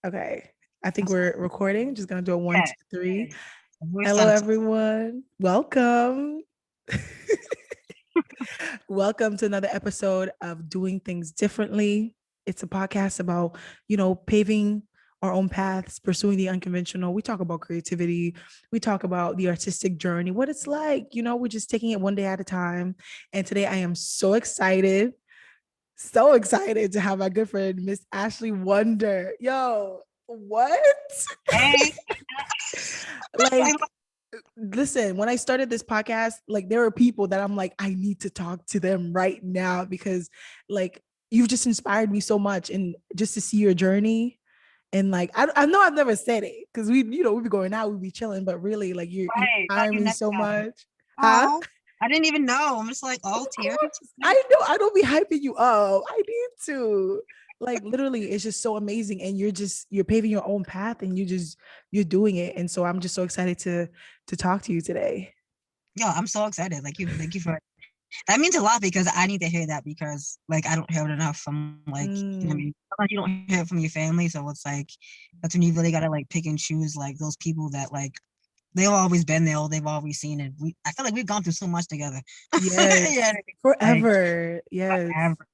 Okay. I think we're recording. Just gonna do a one, two, three. Okay. We're Hello, started. everyone. Welcome. Welcome to another episode of Doing Things Differently. It's a podcast about, paving our own paths, pursuing the unconventional. We talk about creativity. We talk about the artistic journey, what it's like. We're just taking it one day at a time. And today I am so excited to have my good friend, Miss Ashley Wonderrrr. Yo, what? Hey, I Like, listen, when I started this podcast, like there are people that I'm like, I need to talk to them right now because like you've just inspired me so much and just to see your journey. And like I know I've never said it because we be going out, we be chilling, but really like you right. No, inspire you me never so have. much. Huh? Oh, I didn't even know. I'm just like all Of tears. course. I know I don't be hyping you up. I need to. Like literally, it's just so amazing. And you're paving your own path and you're doing it. And so I'm just so excited to talk to you today. Yo, I'm so excited. Thank you for that means a lot because I need to hear that because like I don't hear it enough from what I mean. Mm, Sometimes you don't hear it from your family, so it's like that's when you really gotta like pick and choose like those people that like they've always been there, or they've always seen it. I feel like we've gone through so much together. Yeah, yes. like Forever. Yes. forever.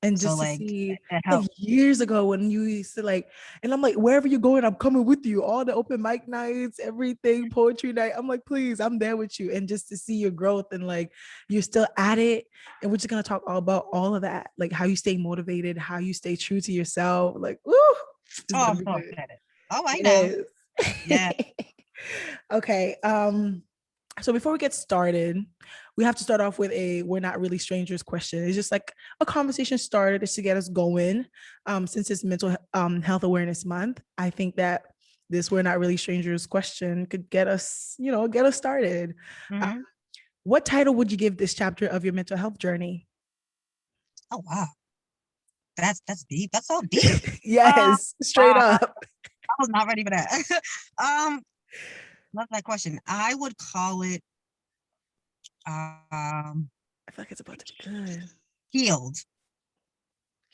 And So just to like see it like helps. years ago when you used to like, and I'm like, wherever you're going, I'm coming with you. All the open mic nights, everything, poetry night. I'm like, please, I'm there with you. And just to see your growth and like you're still at it. And we're just gonna talk all about all of that, like how you stay motivated, how you stay true to yourself. Like, woo, it's Oh, gonna I'm be so good. excited. All right now. Yes. Yeah. Okay. So before we get started, we have to start off with a we're not really strangers question. It's just like a conversation starter just to get us going. Since it's mental health awareness month, I think that this we're not really strangers question could get us, get us started. Uh, Hmm. what title would you give this chapter of your mental health journey? Oh wow. That's deep. That's so deep. Yes, straight Wow. up. I was not ready for that. um, love that question. I would call it um I feel like it's about to be good. healed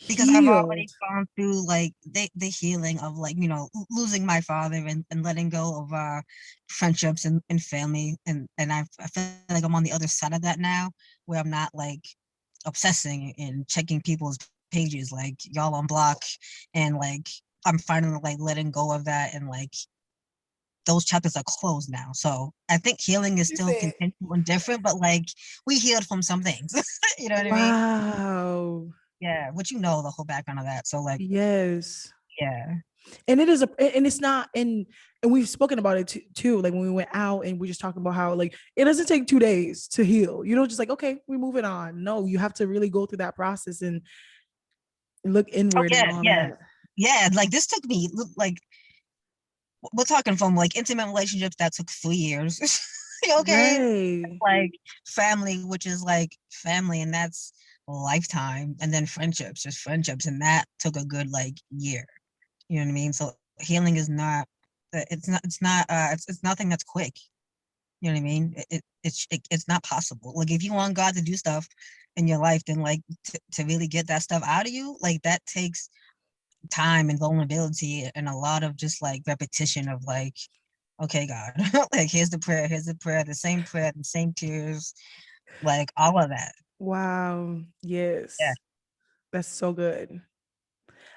because I've Healed. already gone through like the healing of like losing my father and letting go of friendships and family and I feel like I'm on the other side of that now where I'm not like obsessing and checking people's pages like y'all on block and like I'm finally like letting go of that and like those chapters are closed now. So I think healing is You still said, continual and different, but like we healed from some things. You know what I mean? wow. Yeah, which the whole background of that. So like Yes. yeah. And it is and it's not and we've spoken about it too, like when we went out and we just talking about how like it doesn't take 2 days to heal. You don't just like, okay, we're moving on. No, you have to really go through that process and look Oh inward and yeah, all yeah. that. Yeah, like this took me like we're talking from like intimate relationships that took 3 years. Okay. Right. Like family, which is like family, and that's a lifetime, and then friendships, just friendships, and that took a good like year. You know what I mean? So healing is not it's nothing that's quick. You know what I mean? It's not possible. Like if you want God to do stuff in your life, then like to really get that stuff out of you, like that takes time and vulnerability and a lot of just like repetition of like, okay, God, like here's the prayer, the same tears, like all of that. Wow. Yeah. Yes. That's so good.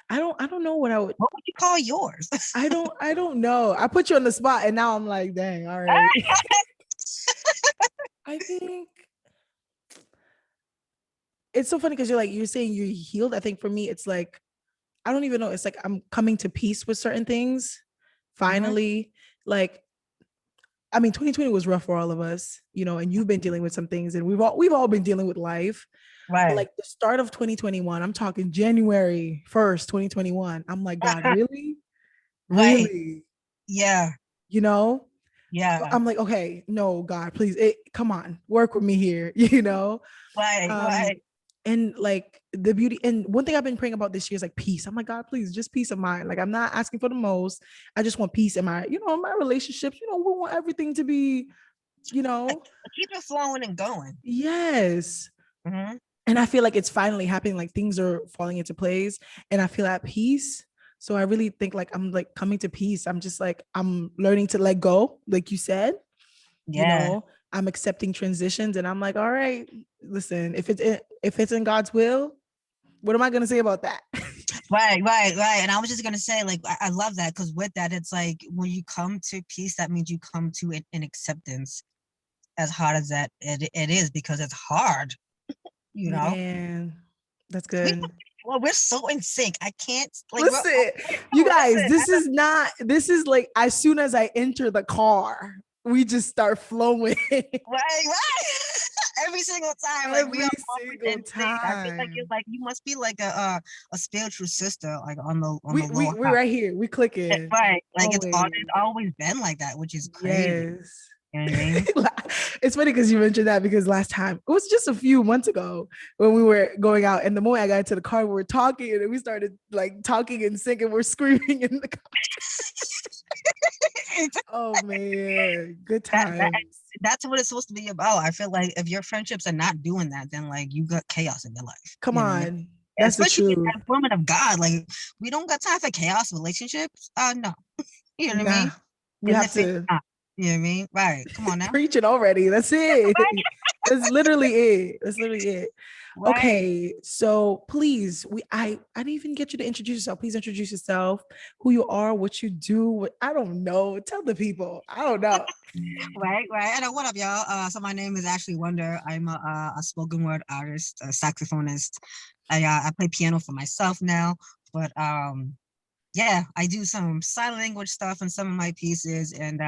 I don't know what I would. What would you call yours? I don't know. I put you on the spot and now I'm like, dang, all right. I think it's so funny because you're saying you're healed. I think for me, it's like I don't even know. It's like I'm coming to peace with certain things. Hmm. Finally, like I mean, 2020 was rough for all of us, and you've been dealing with some things, and we've all been dealing with life. But Right. like the start of 2021, I'm talking January 1st, 2021. I'm like, God, really, Right. really, Yeah. you know? Yeah. I'm like, okay, no, God, please, come on, work with me here, Right. Um, Right. and like the beauty, and one thing I've been praying about this year is like peace. I'm like, God, please, just peace of mind. Like, I'm not asking for the most. I just want peace in my relationships. We want everything to be, you Like, know, keep it flowing and going. yes. Hmm. And I feel like it's finally happening. Like things are falling into place, and I feel at peace. So I really think like I'm like coming to peace. I'm just like I'm learning to let go, like you said. You Yeah. know, I'm accepting transitions, and I'm like, all right, listen, if it's in God's will, what am I gonna say about that? Right. And I was just gonna say, like, I love that because with that, it's like when you come to peace, that means you come to an acceptance. As hard as it is, because it's hard, you know. Man, that's We good. well, we're so in sync. I can't like we're Listen, you guys, listen. this is like as soon as I enter the car, we just start flowing. Right. Every single time, like we are Every always single in sync. I feel like time. it's like you must be like a spiritual sister, like on the We lower we're house. right here. We clicking. Right. Like Always. it's always been like that, which is crazy. Yes. You know what I mean? It's funny because you mentioned that because last time it was just a few months ago when we were going out, and the moment I got into the car, we were talking, and we started like talking and singing. We're screaming in the car. Oh man, good that, that times. that's what it's supposed to be about. I feel like if your friendships are not doing that, then like you got chaos in your life. Come You know what I mean? on, that's the Especially truth. as women of God, like we don't got time for chaos relationships. No, you know what I Nah, mean? we And have if it's to not, you know what I mean? Right? Come on now. preach it already. That's it. That's literally it. That's literally it. Right. Okay, so please, I didn't even get you to introduce yourself. Please introduce yourself, who you are, what you do. I don't know. Tell the people. I don't know. Right. And what up, y'all? So my name is Ashley Wonderrrr. I'm a spoken word artist, a saxophonist. I play piano for myself now, but yeah, I do some sign language stuff in some of my pieces, and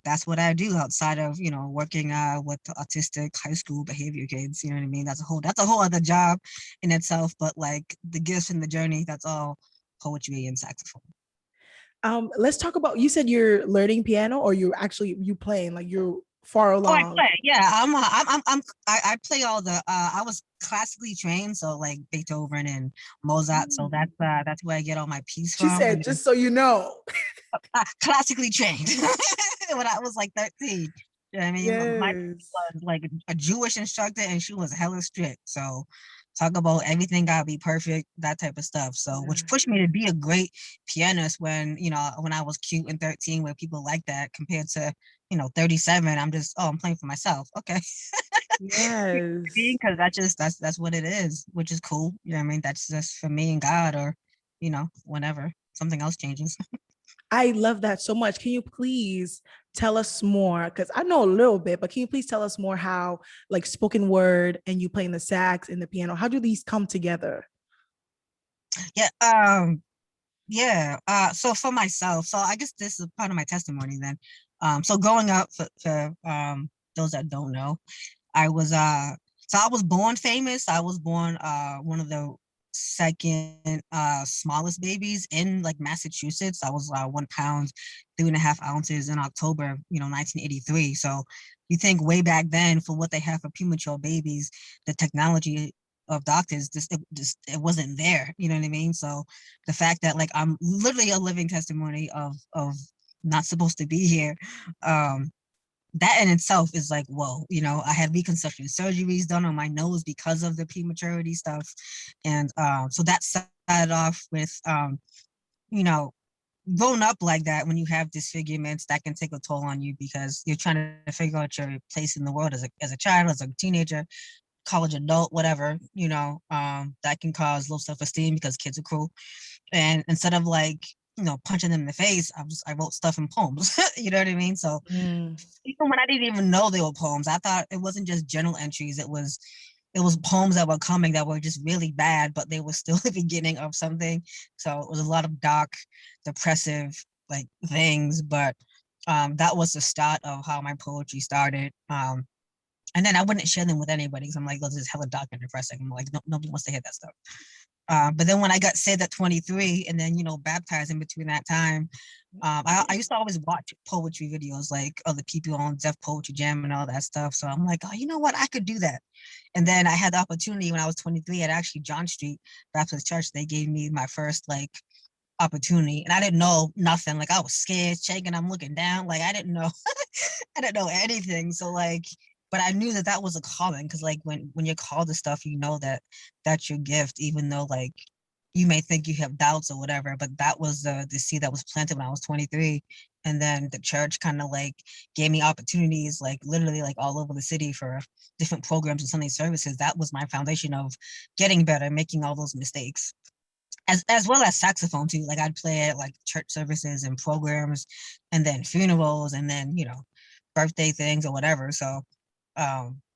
that's what I do outside of working with autistic high school behavior kids. You know what I mean? That's a whole other job in itself. But like the gifts and the journey, that's all poetry and saxophone. Let's talk about. You said you're learning piano, or you playing like you're far Oh, I along. play. Yeah, I play all the. I was classically trained, so like Beethoven and Mozart. So that's where I get all my piece She from. said, And then just so you know. classically trained when I was like 13. You know what I mean? My Yes. was like a Jewish instructor, and she was hella strict. So talk about everything gotta be perfect, that type of stuff. So which Yeah. pushed me to be a great pianist when I was cute and 13, where people like that compared to 37. I'm playing for myself. Okay. Yes. Because that's what it is, which is cool. You know what I mean? That's just for me and God, or whenever something else changes. I love that so much. Can you please tell us more? Because I know a little bit, but can you please tell us more how, like, spoken word and you playing the sax and the piano, how do these come together? Yeah. Yeah. So for myself, so I guess this is part of my testimony then. So growing up, for those that don't know, I was so I was born famous. I was born one of the second smallest babies in like Massachusetts. I was 1 pound 3.5 ounces in October 1983. So you think way back then, for what they have for premature babies, the technology of doctors just it wasn't there. You know what I mean? So the fact that like I'm literally a living testimony of not supposed to be here, that in itself is like, whoa. I had reconstruction surgeries done on my nose because of the prematurity stuff. And so that started off with you know growing up like that, when you have disfigurements, that can take a toll on you because you're trying to figure out your place in the world as a child, as a teenager, college adult, whatever. That can cause low self-esteem because kids are cruel. And instead of like punching them in the face, I wrote stuff in poems. You know what I mean? So Mm. even when I didn't even know they were poems, I thought it wasn't just journal entries. It was poems that were coming that were just really bad, but they were still the beginning of something. So it was a lot of dark, depressive like things. But that was the start of how my poetry started. And then I wouldn't share them with anybody because I'm like, this is hella dark and depressing. I'm like, no, nobody wants to hear that stuff. But then when I got saved at 23, and then baptized in between that time, I used to always watch poetry videos like other people on Def Poetry Jam and all that stuff. So I'm like, oh, you know what? I could do that. And then I had the opportunity when I was 23 at actually John Street Baptist Church. They gave me my first like opportunity, and I didn't know nothing. Like I was scared, shaking. I'm looking down. Like I didn't know, I didn't know anything. So like, but I knew that was a calling, because like when you're called to stuff, that that's your gift, even though like you may think you have doubts or whatever, but that was the seed that was planted when I was 23. And then the church kind of like gave me opportunities, like literally like all over the city for different programs and Sunday services. That was my foundation of getting better, making all those mistakes. As well as saxophone too. Like I'd play at like church services and programs and then funerals and then, birthday things or whatever. So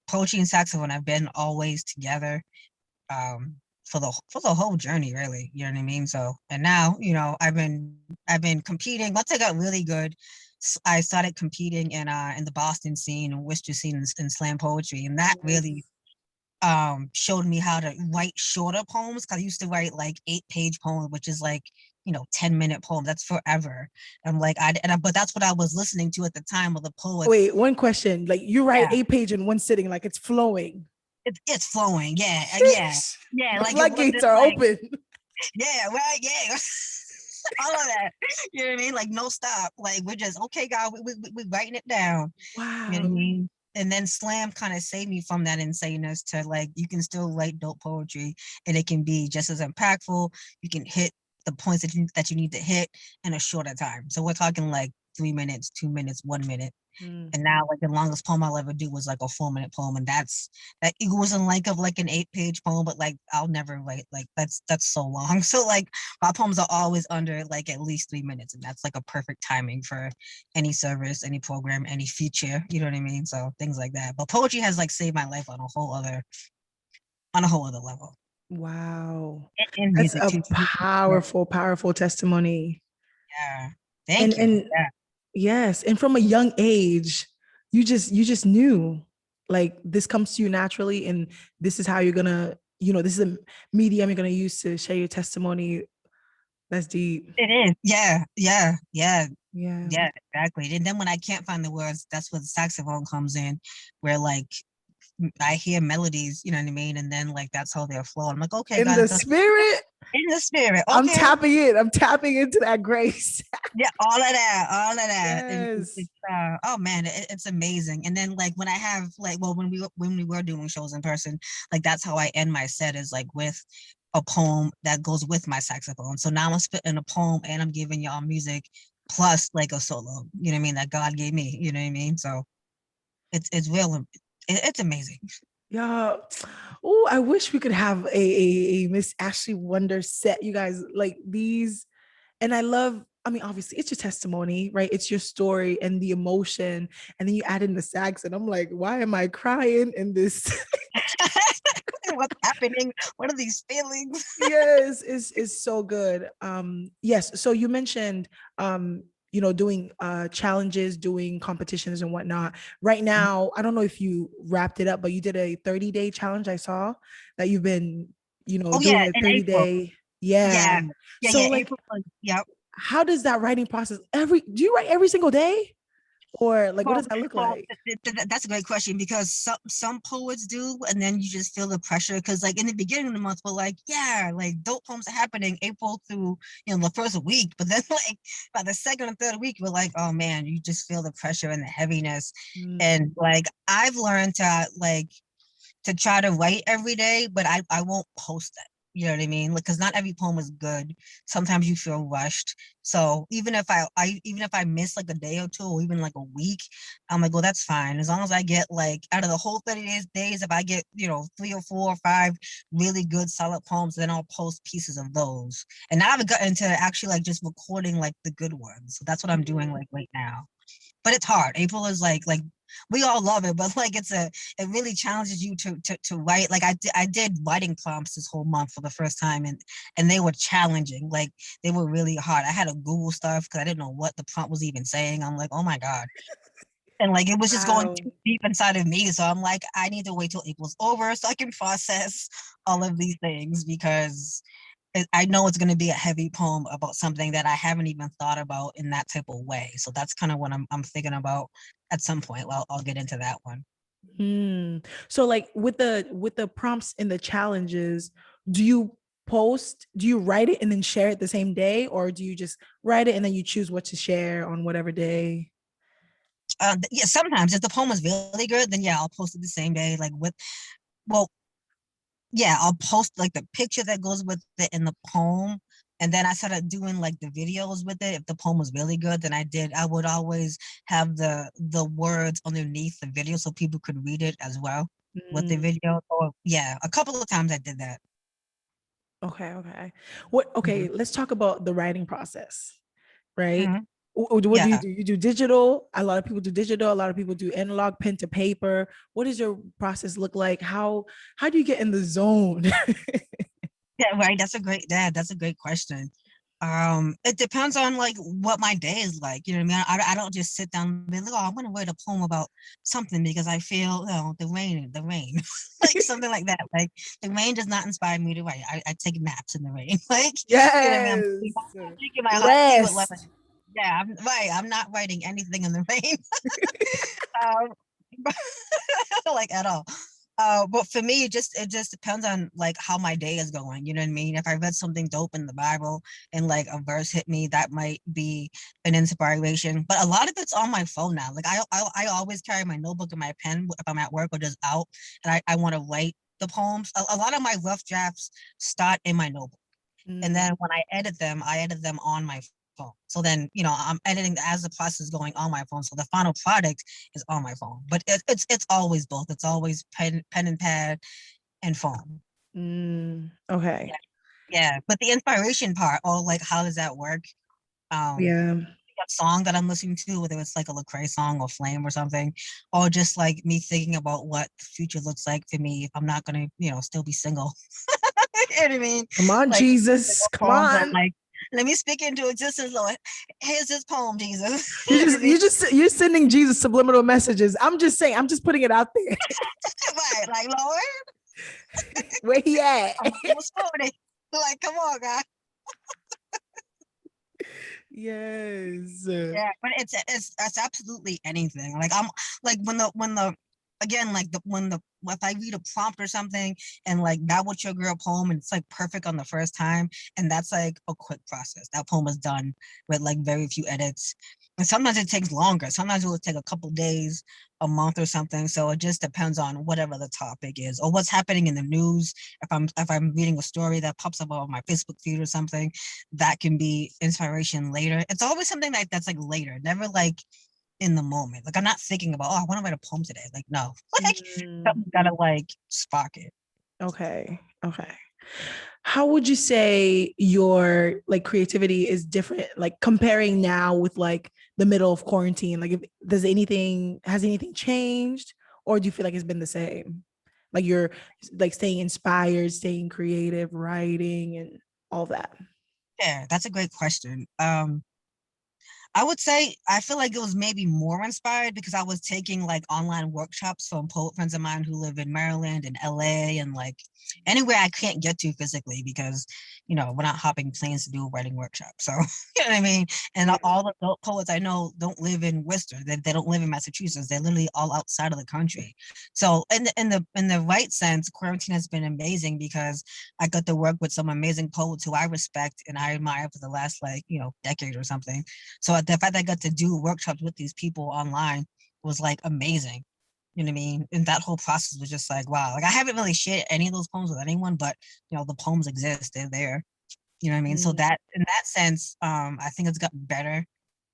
poetry and saxophone have been always together um for the whole journey, really. You know what I mean? So and now, I've been competing. Once I got really good, I started competing in the Boston scene and Worcester scene in slam poetry. And that really Nice. showed me how to write shorter poems, because I used to write like 8-page poems, which is like 10-minute poem. That's forever. I'm like but that's what I was listening to at the time of the poets. Wait, one question. Like you write Yeah, 8 page in one sitting, like it's flowing. it's flowing. Yeah, yeah, Sheesh. yeah. The Like it floodgates wasn't are like, open. yeah, right, yeah. All of that. You know what I mean? Like no stop. Like we're just okay, God. We're writing it down. You know what I Wow. mean? And then slam kind of saved me from that insaneness to like you can still write dope poetry and it can be just as impactful. You can hit the points that you need to hit in a shorter time. So we're talking like 3 minutes, 2 minutes, 1 minute. Mm. And now like the longest poem I'll ever do was like a 4-minute poem. And that it wasn't like of like an 8-page poem, but like I'll never write like that's so long. So like my poems are always under like at least 3 minutes. And that's like a perfect timing for any service, any program, any feature. You know what I mean? So things like that. But poetry has like saved my life on a whole other level. Wow. And That's music a too. powerful, powerful testimony. Yeah. Thank you. And Yeah. yes, and from a young age, you just knew like this comes to you naturally and this is how you're gonna, this is a medium you're gonna use to share your testimony. That's deep. It is. Yeah. Yeah. Yeah. Yeah. Yeah, exactly. And then when I can't find the words, that's where the saxophone comes in, where like I hear melodies, you know what I mean? And then like that's how they're flowing. I'm like, okay, In God, the it's spirit, in the spirit. I'm Okay. tapping in. I'm tapping into that grace. Yeah, all of that. And Yes. oh man, it's amazing. And then like when I have like, well, when we were doing shows in person, like that's how I end my set is like with a poem that goes with my saxophone. So now I'm spitting a poem and I'm giving y'all music plus like a solo, you know what I mean, that God gave me, you know what I mean? So it's real, it's amazing. Yeah. Oh, I wish we could have a Miss Ashley Wonder set, you guys, like these. And I love, I mean, obviously it's your testimony, right? It's your story and the emotion. And then you add in the sax, and I'm like, why am I crying in this? What's happening? What are these feelings? Yes, is so good. Yes. So you mentioned doing challenges, doing competitions and whatnot. Right now, I don't know if you wrapped it up, but you did a 30-day challenge. I saw that you've been, Oh doing yeah, a in April. 30-day. Yeah. Yeah, So yeah. like, April. Yep. how does that writing process do you write every single day? Or like what Well, does that look well, like? that's a great question, because some poets do, and then you just feel the pressure because, like, in the beginning of the month, we're like, yeah, like dope poems are happening April through the first week, but then like by the second or third week, we're like, oh man, you just feel the pressure and the heaviness, Mm. and like I've learned to try to write every day, but I won't post it. You know what I mean? Like, because not every poem is good. Sometimes you feel rushed. So even if I miss like a day or two, or even like a week, I'm like, well, that's fine. As long as I get like out of the whole 30 days, if I get 3 or 4 or 5 really good solid poems, then I'll post pieces of those. And now I've gotten into actually like just recording like the good ones. So that's what I'm doing like right now, but it's hard. April is like we all love it, but like it really challenges you to write. Like I did writing prompts this whole month for the first time, and they were challenging. Like they were really hard. I had to Google stuff because I didn't know what the prompt was even saying. I'm like, oh my God. And like it was just going Wow. too deep inside of me. So I'm like, I need to wait till April's over so I can process all of these things, because I know it's going to be a heavy poem about something that I haven't even thought about in that type of way. So that's kind of what I'm thinking about at some point. Well, I'll get into that one. Hmm. So like with the prompts and the challenges, do you do you write it and then share it the same day, or do you just write it and then you choose what to share on whatever day? Yeah, sometimes if the poem is really good, then yeah, I'll post it the same day. Like with, well, yeah, I'll post like the picture that goes with it in the poem. And then I started doing like the videos with it. If the poem was really good, then I would always have the words underneath the video so people could read it as well with the Mm, video. Or yeah, a couple of times I did that. okay, okay. What? Hmm. Okay, let's talk about the writing process, right? Hmm. What do you Yeah. do? You do digital. A lot of people do digital. A lot of people do analog, pen to paper. What does your process look like? How do you get in the zone? Yeah, right. That's a great question. It depends on like what my day is like. You know what I mean? I don't just sit down and be like, oh, I'm gonna write a poem about something because I feel, the rain, like something like that. Like the rain does not inspire me to write. I take naps in the rain. Like, you know what I mean? Yes. I'm drinking my hot tea with lemon. Rest. Yeah, I'm right. I'm not writing anything in the rain. Um, like at all. But for me, it just depends on like how my day is going. You know what I mean? If I read something dope in the Bible and like a verse hit me, that might be an inspiration. But a lot of it's on my phone now. Like I always carry my notebook and my pen if I'm at work or just out, and I want to write the poems. A lot of my rough drafts start in my notebook. And Mm, then when I edit them on my phone. So then, I'm editing as the process is going on my phone. So the final product is on my phone. But it's always both. It's always pen and pad and phone. okay. Yeah. Yeah. But the inspiration part, or like how does that work? Um, Yeah. a song that I'm listening to, whether it's like a Lecrae song or Flame or something, or just like me thinking about what the future looks like for me if I'm not gonna, still be single. You know what I mean? Come on, Like Jesus. Come poems that on. like let me speak into existence, Lord. Here's this poem, Jesus. You You know what I just mean? you just you're sending Jesus subliminal messages. I'm just saying, I'm just putting it out there. Right, like Lord, Where he at? I'm almost 40. Like, come on, God. Yes. Yeah, but it's absolutely anything. Like I'm like when the again like the when the if I read a prompt or something and like that would trigger a poem and it's like perfect on the first time and that's like a quick process. That poem is done with like very few edits. And sometimes it takes longer. Sometimes it will take a couple days, a month or something. So it just depends on whatever the topic is or what's happening in the news. If I'm reading a story that pops up on my Facebook feed or something, that can be inspiration later. It's always something like that's like later, never like in the moment. Like I'm not thinking about, oh, I want to write a poem today. Like no, like Mm, something's gotta like spark it. okay. Okay. How would you say your like creativity is different, like comparing now with like the middle of quarantine? Like, if does anything has anything changed, or do you feel like it's been the same? Like you're like staying inspired, staying creative, writing, and all that. Yeah, that's a great question. I would say I feel like it was maybe more inspired because I was taking like online workshops from poet friends of mine who live in Maryland and LA and like anywhere I can't get to physically because we're not hopping planes to do a writing workshop. So you know what I mean? And Yeah. all the adult poets I know don't live in Worcester. They don't live in Massachusetts. They're literally all outside of the country. So in the right sense, quarantine has been amazing because I got to work with some amazing poets who I respect and I admire for the last like, decade or something. So the fact that I got to do workshops with these people online was like amazing. You know what I mean? And that whole process was just like, wow. Like I haven't really shared any of those poems with anyone, but the poems exist. They're there. You know what I mean? So Mm. that in that sense, I think it's gotten better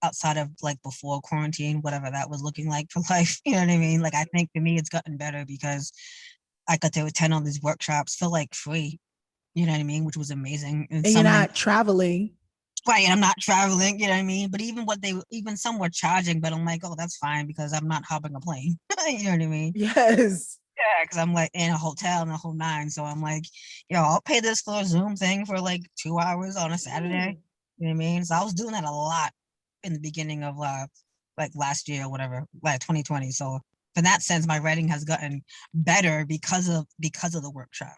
outside of like before quarantine, whatever that was looking like for life. You know what I mean? Like I think for me it's gotten better because I got to attend all these workshops, feel like free. You know what I mean? Which was amazing. And And you're some of them not traveling. right, and I'm not traveling, you know what I mean? But even some were charging, but I'm like, oh, that's fine because I'm not hopping a plane. You know what I mean? Yes. Yeah, because I'm like in a hotel and the whole nine. So I'm like, I'll pay this for a Zoom thing for like 2 hours on a Saturday. Mm. You know what I mean? So I was doing that a lot in the beginning of like last year or whatever, like 2020. So in that sense, my writing has gotten better because of the workshop.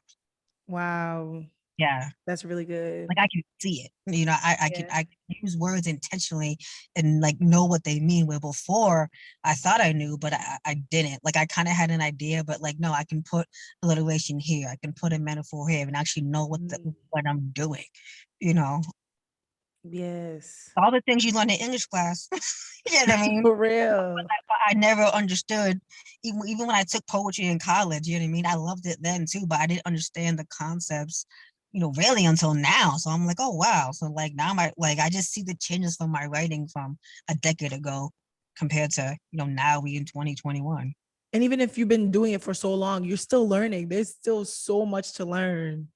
Wow. Yeah. That's really good. Like I can see it. Yeah. I can use words intentionally and like know what they mean. Where before I thought I knew, but I didn't. Like I kind of had an idea, but like no, I can put alliteration here. I can put a metaphor here and actually know Mm. what I'm doing. You know. Yes. All the things you learn in English class. You know what I mean? For real. But I never understood, even when I took poetry in college, you know what I mean? I loved it then too, but I didn't understand the concepts, really until now. So I'm like, oh wow. So like now I just see the changes from my writing from a decade ago compared to, now we in 2021. And even if you've been doing it for so long, you're still learning. There's still so much to learn.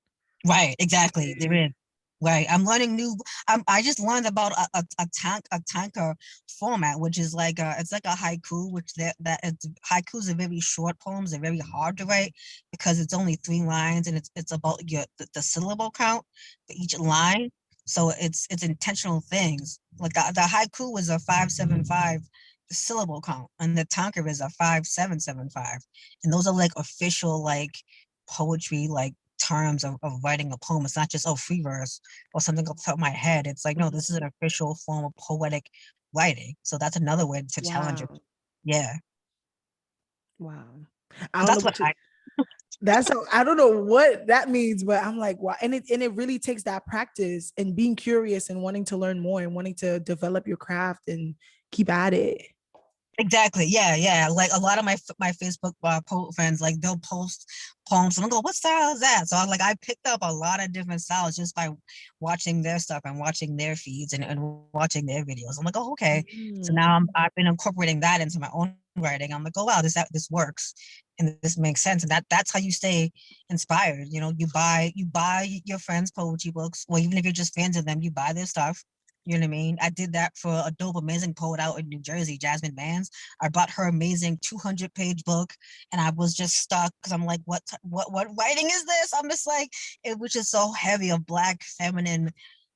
Right, exactly. There is. Right. I'm learning new. I just learned about a tanka format, which is like it's like a haiku, which haikus are very short poems. They're very hard to write because it's only 3 lines, and it's about the syllable count for each line. So it's intentional things. Like the haiku was a 575 syllable count, and the tanka is a 5775, and those are like official like poetry like terms of writing a poem. It's not just free verse or something off the top of my head. It's like, no, this is an official form of poetic writing. So that's another way to challenge it. Wow. Yeah. Wow. I So don't know that's what what you that's so I don't know what that means, but I'm like, wow. And it really takes that practice and being curious and wanting to learn more and wanting to develop your craft and keep at it. exactly. Yeah, yeah. Like a lot of my Facebook poet friends, like they'll post poems and I'll go, "What style is that?" So I picked up a lot of different styles just by watching their stuff and watching their feeds and watching their videos. I'm like, "Oh, okay." So Mm. now I've been incorporating that into my own writing. I'm like, "Oh wow, this works and this makes sense." And that's how you stay inspired. You buy your friends' poetry books, or even if you're just fans of them, you buy their stuff. You know what I mean? I did that for a dope, amazing poet out in New Jersey, Jasmine Mans. I bought her amazing 200-page book, and I was just stuck because I'm like, what writing is this? I'm just like, it was just so heavy of Black feminine,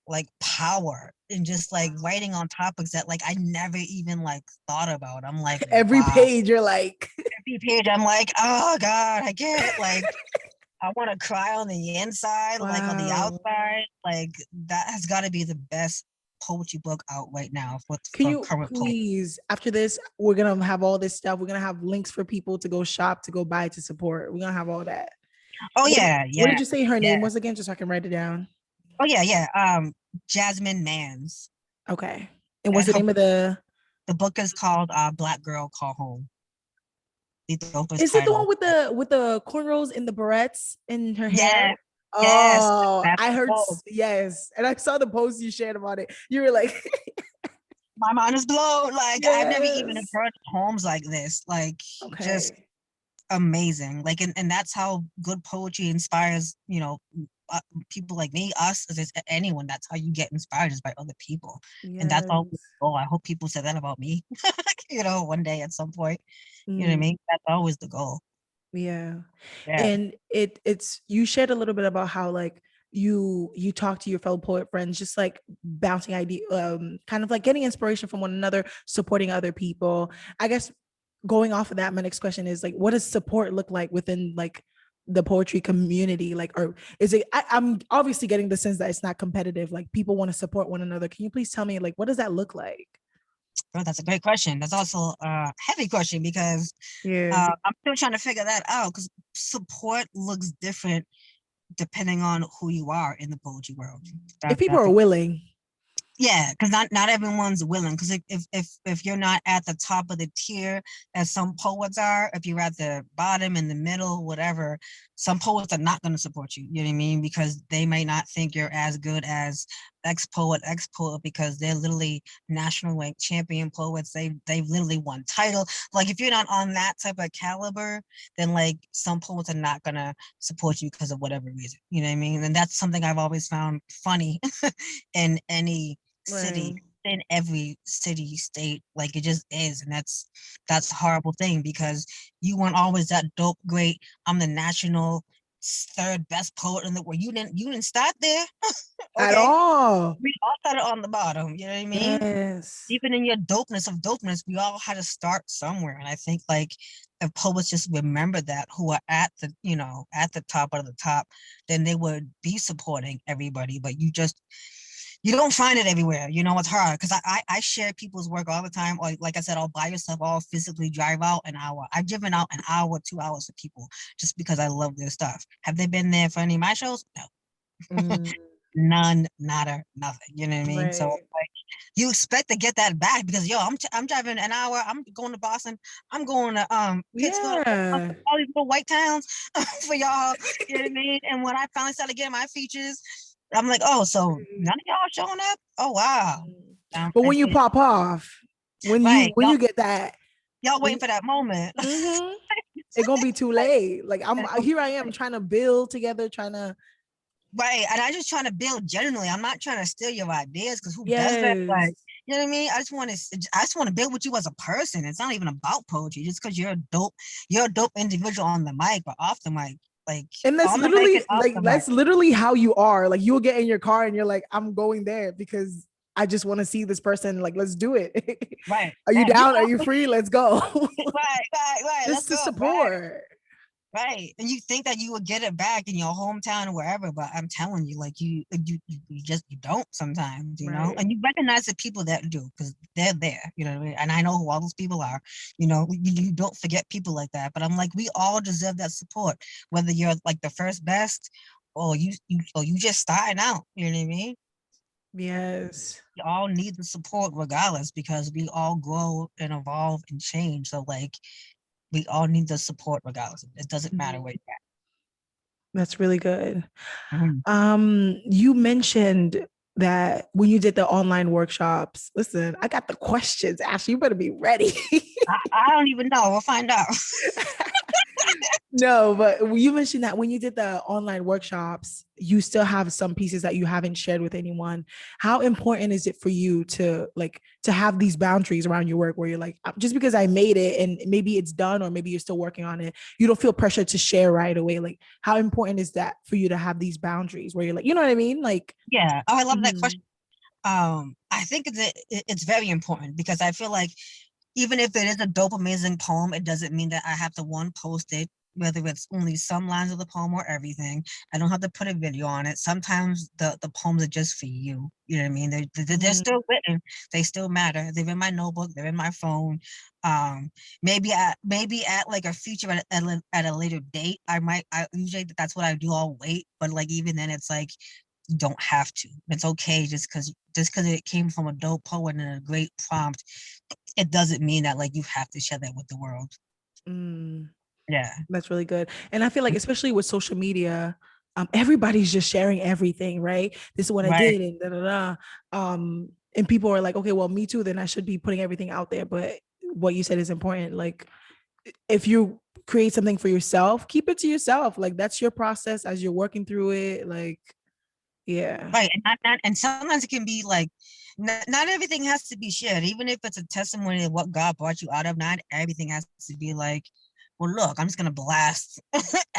like power, and just like writing on topics that like I never even like thought about. I'm like, Every wow. page you're like, Every page, I'm like, oh God, I can't like. I want to cry on the inside, like on the wow. outside. Like that has got to be the best poetry book out right now Can for you current poets. please, after this, we're gonna have all this stuff. We're gonna have links for people to go shop, to go buy, to support. We're gonna have all that. Oh What yeah, what yeah, did you say her yeah. name was again, just so I can write it down? Oh yeah, yeah. Jasmine Mans, Okay. And what's and the her name of the book is called "Black Girl Call Home." The dopest is it the one title. with the cornrows and the barrettes in her hair? Yes, yes. Oh, That's I the heard book. yes. And I saw the post you shared about it. You were like, My mind is blown. Like I've never even yes. heard poems like this. Like just Okay. amazing. Like and that's how good poetry inspires uh, people like me, us, as anyone. That's how you get inspired, is by other people. And that's all. Yes. Oh, I hope people say that about me. One day at some point. You know what I Mm, mean? That's always the goal. yeah. Yeah. And it's you shared a little bit about how like you talk to your fellow poet friends, just like bouncing idea, kind of like getting inspiration from one another, supporting other people. I guess going off of that, my next question is like, what does support look like within like the poetry community? Like, or is it? I'm obviously getting the sense that it's not competitive. Like people want to support one another. Can you please tell me like what does that look like? Oh, that's a great question. That's also a heavy question because Yeah. I'm still trying to figure that out because support looks different depending on who you are in the poetry world. If That people that's are a willing. Yeah, because not everyone's willing. Because if you're not at the top of the tier, as some poets are, if you're at the bottom, in the middle, whatever, some poets are not going to support you. You know what I mean? Because they may not think you're as good as X poet, because they're literally national like champion poets. They've literally won title. Like if you're not on that type of caliber, then like some poets are not gonna support you because of whatever reason. You know what I mean? And that's something I've always found funny in any city, Right. in every city state. Like it just is, and that's a horrible thing because you weren't always that dope great. I'm the national third best poet in the world. You didn't start there. At Okay, all. we all started on the bottom. You know what I mean? Yes. Even in your dopeness of dopeness, we all had to start somewhere. And I think like if poets just remember that, who are at the at the top of the top, then they would be supporting everybody. But you don't find it everywhere. It's hard because I share people's work all the time. Or like I said, I'll buy yourself. I'll physically drive out an hour. I've driven out an hour, 2 hours for people just because I love their stuff. Have they been there for any of my shows? No. Mm. none, nada, nothing. You know what I mean? So Right. like, you expect to get that back because yo, I'm driving an hour. I'm going to Boston. I'm going to Pittsburgh. Yeah. All these little white towns for y'all. You know what I mean? And when I finally started getting my features, I'm like, oh, so none of y'all showing up? Oh wow. But when you pop off, Right, when you get that, y'all when waiting for that moment. mm-hmm, it's gonna be too late. Like I'm And here, I am trying to build together, trying to right. And I just trying to build genuinely. I'm not trying to steal your ideas because who does that? yes. Like, you know what I mean? I just want to build with you as a person. It's not even about poetry, just because you're a dope individual on the mic or off the mic. Like And that's on the mic literally and off the mic. how you are. Like you'll get in your car and you're like, I'm going there because I just want to see this person. Like, let's do it. Right. Are you Right. You down? Are know, you free? Let's go. right. Let's Just to go. Right. support. Right. And you think that you would get it back in your hometown or wherever, but I'm telling you, like you don't sometimes, you know, Right. and you recognize the people that do because they're there, you know what I mean? And I know who all those people are, you know, you don't forget people like that. But I'm like, we all deserve that support, whether you're like the first best or you just starting out, you know what I mean? Yes. We all need the support regardless because we all grow and evolve and change. So like we all need the support regardless. It doesn't matter where you're That's really good. at. Mhm. You mentioned that when you did the online workshops, listen, I got the questions. Ashley, you better be ready. I don't even know. We'll find out. No, but you mentioned that when you did the online workshops, you still have some pieces that you haven't shared with anyone. How important is it for you to have these boundaries around your work where you're like, just because I made it and maybe it's done or maybe you're still working on it, you don't feel pressure to share right away. Like, how important is that for you to have these boundaries where you're like, you know what I mean? Like, Yeah. Oh, I love that mhm, question. I think it's very important because I feel like even if it is a dope, amazing poem, it doesn't mean that I have to one post it, whether it's only some lines of the poem or everything. I don't have to put a video on it. Sometimes the poems are just for you. You know what I mean? They're mhm, still written. They still matter. They're in my notebook. They're in my phone. Maybe at like a feature at a later date. I usually that's what I do. I'll wait, but like even then, it's like you don't have to. It's okay just because it came from a dope poet and a great prompt, it doesn't mean that like you have to share that with the world. mm. Yeah. That's really good. And I feel like, especially with social media, everybody's just sharing everything, right? This is what I Right. did, and da da da. And people are like, okay, well, me too. Then I should be putting everything out there. But what you said is important. Like, if you create something for yourself, keep it to yourself. Like, that's your process as you're working through it. Like, yeah. Right. And not and sometimes it can be like not everything has to be shared, even if it's a testimony of what God brought you out of. Not everything has to be like, well, look, I'm just gonna blast.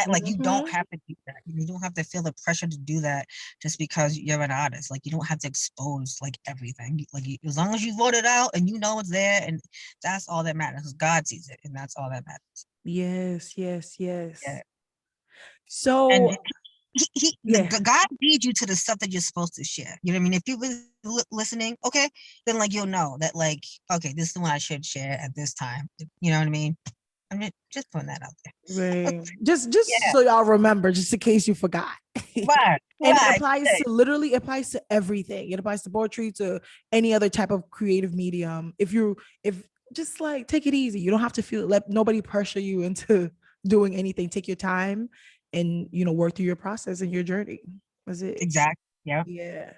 Like you don't Mhm. have to do that. You don't have to feel the pressure to do that just because you're an artist. Like you don't have to expose like everything. Like as long as you vote it out and you know it's there, and that's all that matters. Because God sees it, and that's all that matters. Yes, yes, Yeah. yes. And So, yeah. God leads you to the stuff that you're supposed to share. You know what I mean? If you're really listening, okay, then like you'll know that like, okay, this is the one I should share at this time. You know what I mean? I'm just putting that out there. Right. Just Yeah, so y'all remember, just in case you forgot. right, And it right. applies to literally applies to everything. It applies to poetry, to any other type of creative medium. If just like take it easy. You don't have to let nobody pressure you into doing anything. Take your time and work through your process and your journey. That's it. Exactly. Yeah. Yeah.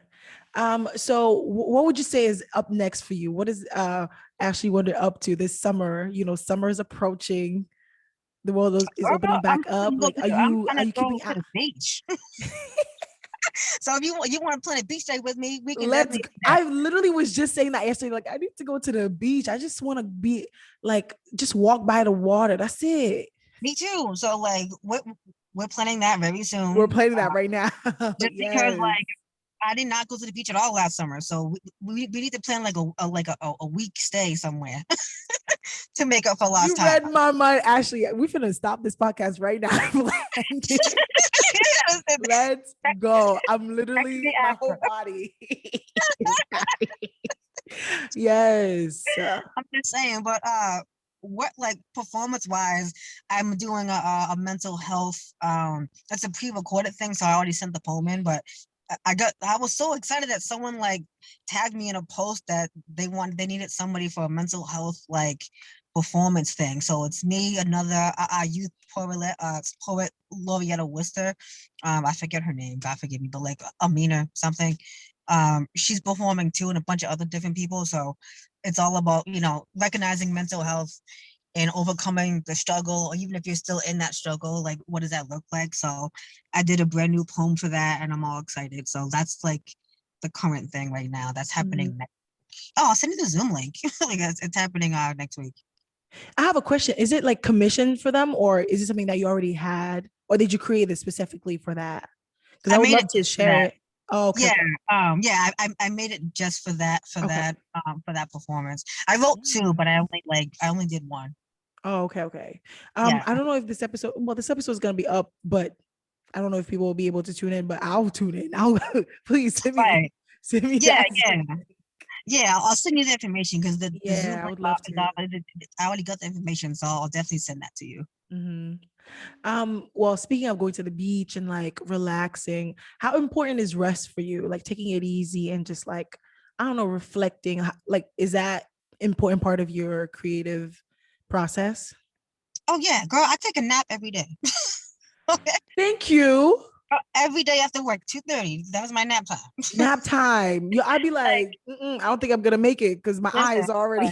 So what would you say is up next for you? What is Ashley Wonder up to this summer? Summer is approaching, the world is opening Girl, back up. Like, I'm are trying to you go keeping to the beach. So if you want to plan a beach day with me, we can let's definitely do that. I literally was just saying that yesterday. Like, I need to go to the beach. I just want to be like, just walk by the water. That's it. Me too. So like we're planning that very We're soon. planning that right now. Just because Yes. like I did not go to the beach at all last summer, so we need to plan like a week stay somewhere to make up for lost You time. read my mind, Ashley. We finna stop this podcast right now. Let's go. I'm Text me literally, my after. whole body is happy. Yes. I'm just saying, but what like performance wise, I'm doing a mental health. That's a pre-recorded thing, so I already sent the poem in, but I was so excited that someone like tagged me in a post that they needed somebody for a mental health like performance thing. So it's me, another youth poet laureate of Worcester. I forget her name, God forgive me, but like Amina something. She's performing too, and a bunch of other different people. So it's all about, recognizing mental health and overcoming the struggle, or even if you're still in that struggle, like what does that look like? So I did a brand new poem for that, and I'm all excited. So that's like the current thing right now that's happening next. Oh, I'll send you the Zoom link. Like it's happening next week. I have a question. Is it like commissioned for them, or is it something that you already had, or did you create it specifically for that? Because I I would made love it to just for share that. it. Oh, okay, Yeah, okay, I made it just for that, okay. for that performance. I wrote two, but I only did one. Oh, okay, okay. Yeah, I don't know if this episode is gonna be up, but I don't know if people will be able to tune in, but I'll tune in. I'll please right. send me Yeah, that. yeah. Yeah, I'll send you the information because the Zoom Yeah, I link would love to. I already got the information, so I'll definitely send that to you. Hmm. Well, speaking of going to the beach and like relaxing, how important is rest for you? Like taking it easy and just like, I don't know, reflecting. Like, is that important part of your creative process? Oh yeah, girl, I take a nap every day. Okay. Thank you. Every day after work, 2:30. That was my nap time. Nap time. I'd be Like, like, I don't think I'm gonna make it because my listen, eyes already.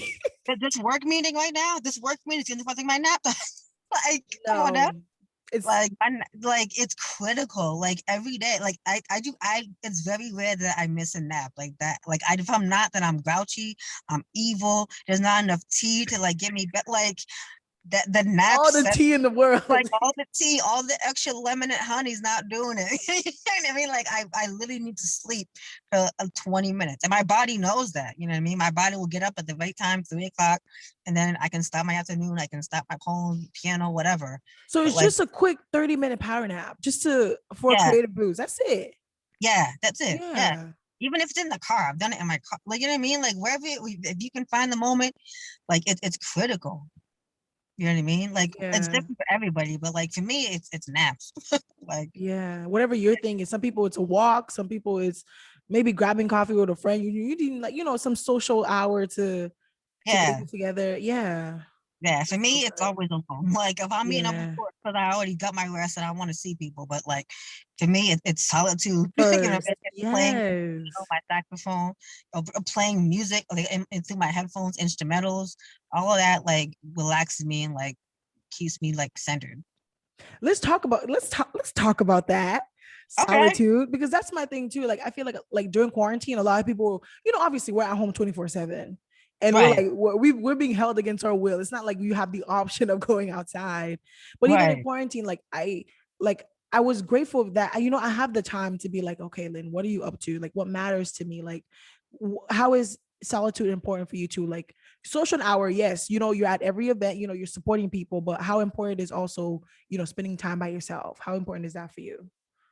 like, this work meeting right now, this work meeting is the only one thing my nap time. Like, come on now. No, it's Like, like it's critical. Like every day, like it's very rare that I miss a nap like that. Like if I'm not, then I'm grouchy, I'm evil. There's not enough tea to like get me, but like that the all naps the tea in the like world. all the tea, all the extra lemon and honey's not doing it. You know what I mean? Like I literally need to sleep for 20 minutes. And my body knows that. You know what I mean? My body will get up at the right time, 3 o'clock, and then I can stop my afternoon, I can stop my poem, piano, whatever. So But it's like, just a quick 30-minute power nap just to for a yeah, creative boost. That's it. yeah, that's it. Yeah. Yeah. Even if it's in the car, I've done it in my car. Like, you know what I mean? Like wherever if you can find the moment, like it's critical. You know what I mean? Like it's Yeah. different for everybody, but like for me, it's naps. Like, Yeah. Whatever your thing is. Some people it's a walk, some people it's maybe grabbing coffee with a friend. You need like, some social hour to get yeah. you together. Yeah. Yeah, for That's so me, it's good. always alone. Like if I'm meeting up with Yeah. people, because I already got my rest and I want to see people. But like for me, it's solitude. First. It's playing, Yes. my saxophone, or playing music, like and through my headphones, instrumentals, all of that like relaxes me and like keeps me like centered. Let's talk about that Okay, solitude because that's my thing too. Like I feel like during quarantine, a lot of people, obviously we're at home 24/7, and we're right, like we're being held against our will. It's not like you have the option of going outside, but even in right. quarantine, like I was grateful that I have the time to be like, okay, Lynn, what are you up to? Like, what matters to me? Like, how is solitude important for you too? Like social hour, yes, you're at every event, you're supporting people, but how important is also spending time by yourself? How important is that for you?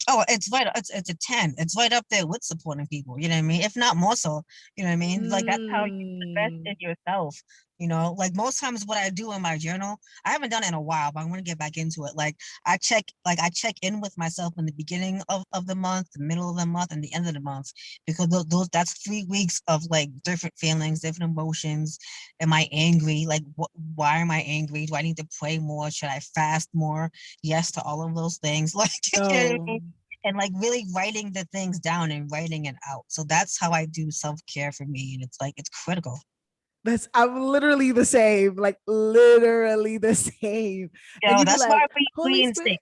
Oh, it's right. It's a 10. It's right up there with supporting people. You know what I mean? If not more so. You know what I mean? Like that's how you invest Mm. in yourself. Like most times what I do in my journal, I haven't done it in a while, but I want to get back into it. I check in with myself in the beginning of the month, the middle of the month, and the end of the month. Because those that's 3 weeks of like different feelings, different emotions. Am I angry? Like why am I angry? Do I need to pray more? Should I fast more? Yes to all of those things. Like you know what I No, mean? And like really writing the things down and writing it out. So that's how I do self-care for me. And it's like it's critical. I'm literally the same, like literally the same. And Yo, you'd be that's why like, we Holy in Spirit. sync.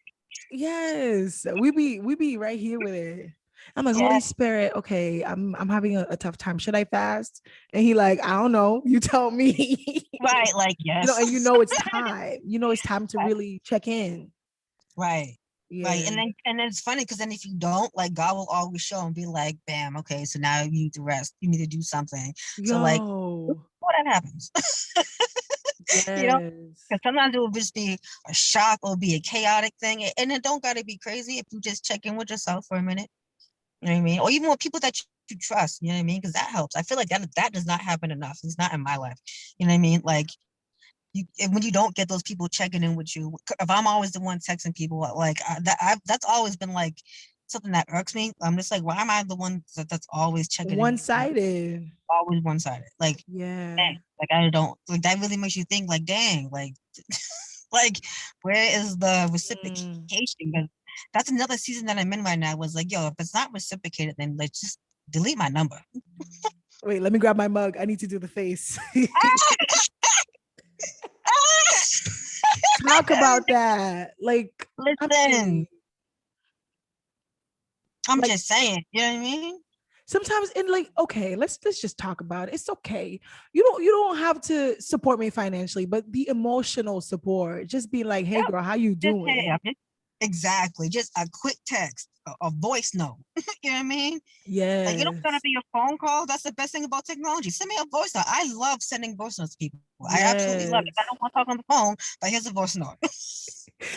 Yes, we be right here with it. I'm like, Yeah, Holy Spirit, okay, I'm having a tough time. Should I fast? And he like, I don't know. You tell me. right. Like yes. And it's time. It's time to really check in. Right. Right. Yeah. And then it's funny because then if you don't, like God will always show and be like, bam, okay, so now you need to rest. You need to do something. So like Yo. what that happens. you know? Yes. Because sometimes it will just be a shock or be a chaotic thing. And it don't gotta be crazy if you just check in with yourself for a minute. You know what I mean? Or even with people that you trust, you know what I mean? Because that helps. I feel like that does not happen enough. It's not in my life. You know what I mean? Like when you don't get those people checking in with you, if I'm always the one texting people, like that's always been like something that irks me. I'm just like, why am I the one that's always checking in? One-sided. Always one-sided. Like, Yeah. dang, like I don't like that really makes you think like, dang, like like where is the Mm. reciprocation? Because that's another season that I'm in right now was like, yo, if it's not reciprocated, then let's just delete my number. Wait, let me grab my mug. I need to do the face. Talk about that. Like, I'm Listen, saying, I'm like just saying, you know what I mean? sometimes in like, okay, let's just talk about it. It's okay. You don't have to support me financially, but the emotional support, just be like, hey Yep. girl, how you Just hey, doing? exactly. Just a quick text, a voice note. You know what I mean? Like you don't gotta Yes. be a phone call. That's the best thing about technology. Send me a voice note. I love sending voice notes to people. I absolutely love it. I Yes. don't want to talk on the phone, but here's a voice note.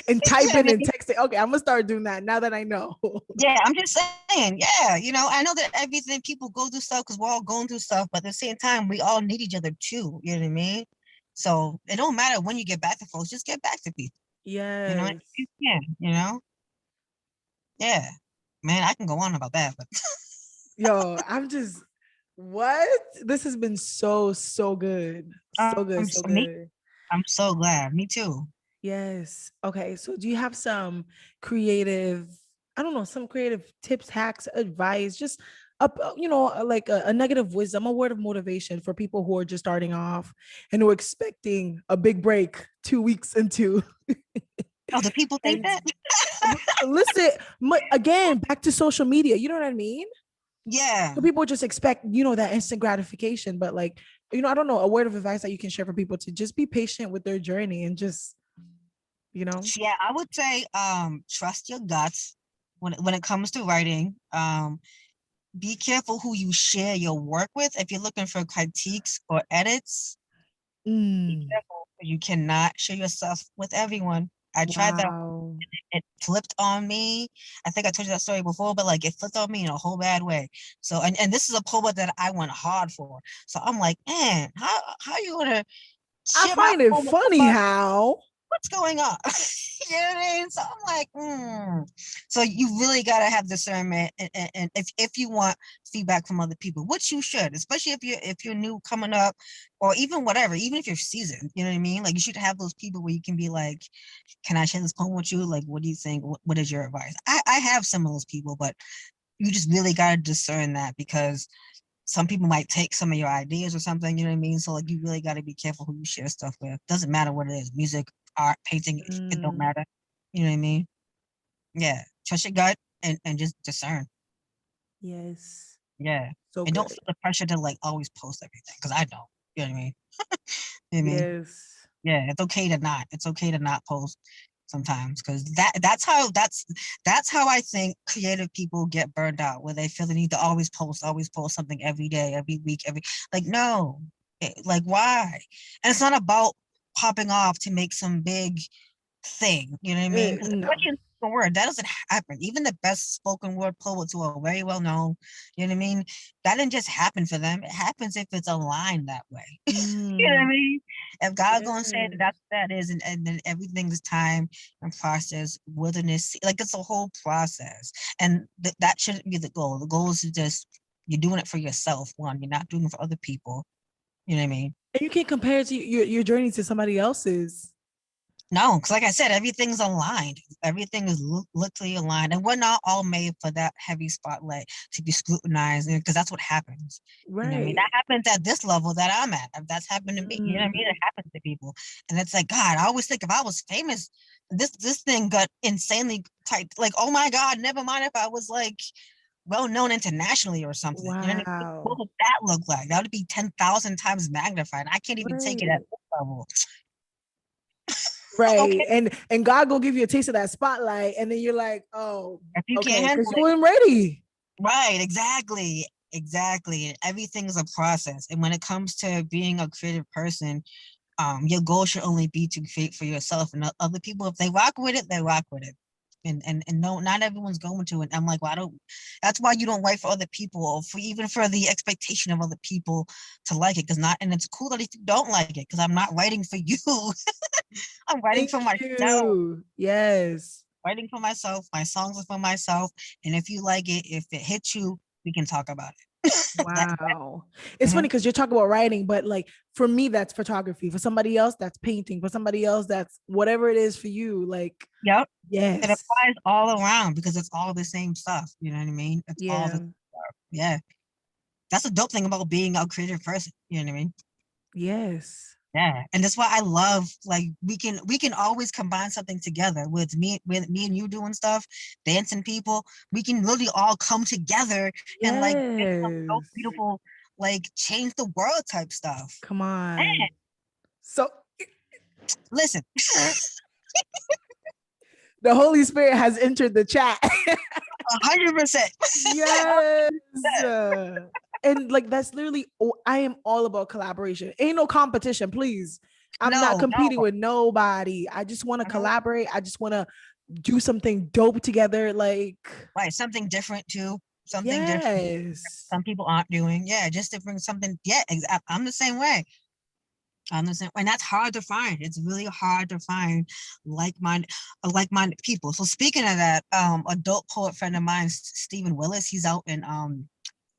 And You know what I typing and mean? texting. Okay, I'm gonna start doing that now that I know. Yeah, I'm just saying. Yeah, I know that everything people go through stuff because we're all going through stuff, but at the same time, we all need each other too. You know what I mean? So it don't matter when you get back to folks, just get back to people. If Yes. you can. Yeah, man, I can go on about that, but Yo, I'm just what? This has been so good. So good, so so me, good. I'm so glad. Me too. Yes. Okay. So do you have some creative, I don't know, some creative tips, hacks, advice, just up, like a negative wisdom, a word of motivation for people who are just starting off and who are expecting a big break 2 weeks into Oh, the people think and that? listen, again, back to social media. You know what I mean? Yeah. So people just expect, that instant gratification, but like, I don't know, a word of advice that you can share for people to just be patient with their journey and just, you know. Yeah, I would say trust your guts when it comes to writing. Be careful who you share your work with. If you're looking for critiques or edits, be Mm, careful. You cannot share yourself with everyone. I tried that. wow. It flipped on me. I think I told you that story before, but like it flipped on me in a whole bad way. So and this is a poet that I went hard for. So I'm like, man, how you gonna I share my find it poem with funny somebody? how. What's going on? You know what I mean? So I'm like, So you really gotta have discernment, and if you want feedback from other people, which you should, especially if you're new coming up, or even whatever, even if you're seasoned, you know what I mean? Like you should have those people where you can be like, can I share this poem with you? Like, what do you think? What is your advice? I have some of those people, but you just really gotta discern that because some people might take some of your ideas or something, you know what I mean? So like you really got to be careful who you share stuff with. Doesn't matter what it is, music, art, painting, it don't Mm, matter. You know what I mean? Yeah. Trust your gut and just discern. yes. Yeah. So And don't good. feel the pressure to like always post everything. Cause I don't. You know what I mean? You know what I mean? Yes. Yeah, it's okay to not. It's okay to not post sometimes because that's how I think creative people get burned out where they feel the need to always post something every day, every week, like no. Like why? And it's not about popping off to make some big thing. You know what I mean? Because No. especially in spoken word, that doesn't happen. Even the best spoken word poets who are very well known, you know what I mean? That didn't just happen for them. It happens if it's aligned that way. You know what I Mm, mean? If God's gonna say that yes. that's what that is, and then everything's time and process, wilderness, like it's a whole process, and that shouldn't be the goal. The goal is to just you're doing it for yourself. One, you're not doing it for other people. You know what I mean? And you can't compare it to your journey to somebody else's. No, because like I said, everything's aligned. Everything is literally aligned, and we're not all made for that heavy spotlight to be scrutinized, because that's what happens. You know what I mean? Right. That happens at this level that I'm at. If that's happened to me. You know what I mean? It Mm, happens to people, and it's like God. I always think if I was famous, this thing got insanely tight. Like, oh my God, never mind if I was like well known internationally or something. You know what I mean? What wow. would that look like? That would be 10,000 times magnified. I can't even take it at Right. this level. Right. Okay, And God will give you a taste of that spotlight. And then you're like, oh, if you can't okay, because handle you it. weren't ready. Right, exactly. Exactly. Everything's a process. And when it comes to being a creative person, your goal should only be to create for yourself and other people. If they rock with it, they rock with it. And no, not everyone's going to. And I'm like, well, I don't that's why you don't write for other people or for even for the expectation of other people to like it. Cause not and it's cool that if you don't like it, because I'm not writing for you. I'm writing Thank for myself. you. Yes. writing for myself. My songs are for myself. And if you like it, if it hits you, we can talk about it. Wow. It's funny Mhm. because you're talking about writing, but like for me, that's photography. For somebody else, that's painting. For somebody else, that's whatever it is for you. Like, Yep. It yes. applies all around because it's all the same stuff. You know what I mean? It's all the Yeah. stuff. Yeah. That's the dope thing about being a creative person. You know what I mean? Yes. Yeah. And that's why I love like we can always combine something together with me and you doing stuff, dancing people. We can literally all come together and like make some so Yes. beautiful, like change the world type stuff. Come Man, on. So listen. the Holy Spirit has entered the chat. 100%. Yes. And like that's literally I am all about collaboration. Ain't no competition, please. I'm not No, competing no. with nobody. I just want to Mhm. collaborate. I just want to do something dope together. Like, Right. Something different too. Something different. yes. Some people aren't doing. Yeah, just to bring something. Yeah, I'm the same way. I'm the same, and that's hard to find. It's really hard to find like-minded people. So speaking of that, adult poet friend of mine, Stephen Willis, he's out in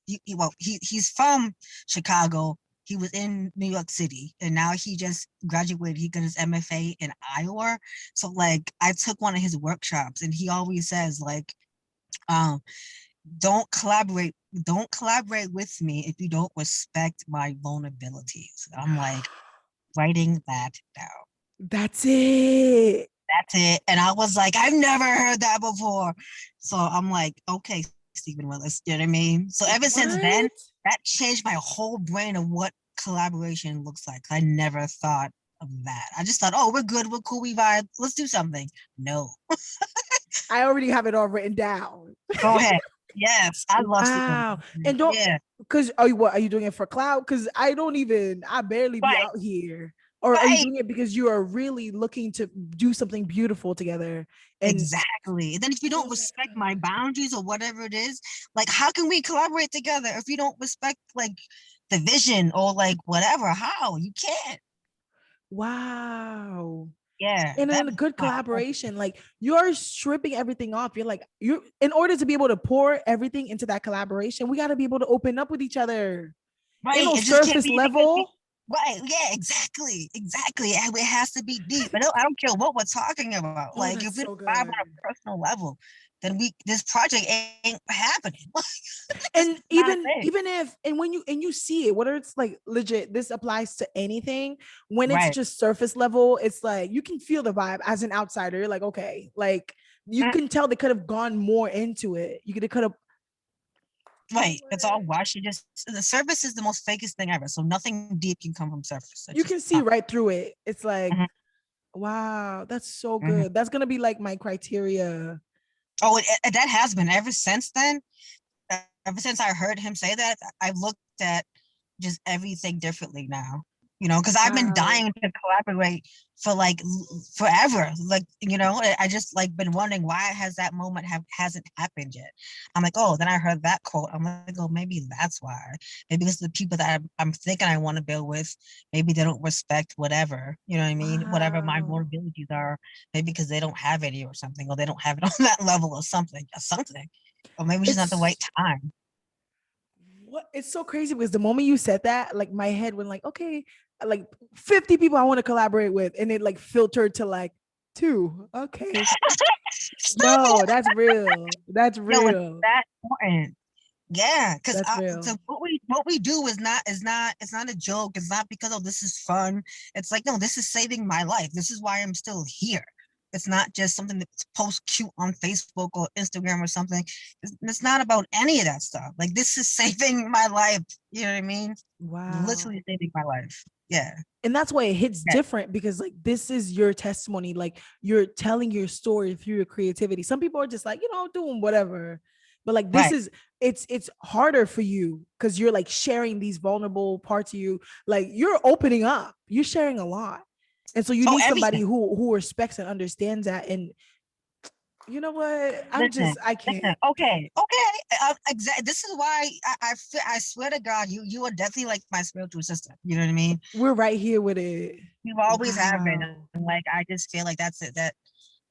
he's from Chicago. He was in New York City, and now he just graduated. He got his MFA in Iowa. So like, I took one of his workshops, and he always says like, um, don't collaborate with me if you don't respect my vulnerabilities. I'm like writing that down. That's it. That's it. And I was like, I've never heard that before. So I'm like, okay, Stephen Willis, you know what I mean? So ever since then, What? that changed my whole brain of what collaboration looks like. I never thought of that. I just thought, oh, we're good, we're cool, we vibe, let's do something. No. I already have it all written down. Go ahead. Yes, I love Stephen Wow. Willis. And don't, Yeah. because are you what are you doing it for cloud? Because I barely be Right. out here. Or are you Right. doing it because you are really looking to do something beautiful together? And Exactly. And then if you don't oh, that's respect my good. boundaries or whatever it is, like how can we collaborate together if you don't respect like the vision or like whatever? How? You can't. Wow. Yeah, And that in a was good my whole collaboration, like you're stripping everything off. You're like, you in order to be able to pour everything into that collaboration, we got to be able to open up with each other. Ain't right. no It just can't surface be because we level. right. Yeah, exactly. Exactly. And it has to be deep. I don't care what we're talking about. Oh, Like if that's we so don't vibe on good. a personal level, then we this project ain't happening. It's And not a even thing. even if and when you see it, whether it's like legit, this applies to anything. When it's Right. just surface level, it's like you can feel the vibe as an outsider. You're like, okay, like you Mm, can tell they could have gone more into it. You could have, you know right. It's all what? washed. You just the surface is the most fakest thing ever. So nothing deep can come from surface. It's You just can see right through it. It's like, mhm, wow, that's so mhm. good. That's gonna be like my criteria. Oh, that has been ever since then. Ever since I heard him say that, I've looked at just everything differently now. Because I've been Wow. dying to collaborate for like forever. Like, I just like been wondering why has that moment hasn't happened yet. I'm like, oh, then I heard that quote. I'm like, oh, maybe that's why. Maybe it's the people that I'm thinking I want to build with. Maybe they don't respect whatever. You know what I mean? Whatever my Wow. vulnerabilities are. Maybe because they don't have any or something, or they don't have it on that level or something. Or maybe it's just not the right It's time. what it's so crazy because the moment you said that, like my head went like, okay, like 50 people I want to collaborate with, and it like filtered to like two. Okay. Stop No, it. that's real. That's Yo, it's real. that important. Yeah, because That's real. so what we do is not a joke. It's not because oh this is fun. It's like no, this is saving my life. This is why I'm still here. It's not just something that's post cute on Facebook or Instagram or something. It's not about any of that stuff. Like this is saving my life. You know what I mean? Literally Wow. saving my life. Yeah. And that's why it hits Yeah. different because like this is your testimony, like you're telling your story through your creativity. Some people are just like, doing whatever, but like this Right. is it's harder for you because you're like sharing these vulnerable parts of you, like you're opening up, you're sharing a lot, and so you Oh, need somebody everything. who respects and understands that. And you know what, Listen, I listen. can't. Okay. Exactly. This is why I swear to God, you are definitely like my spiritual sister. You know what I mean? We're right here with it. You always have been, Wow. and like I just feel like that's it.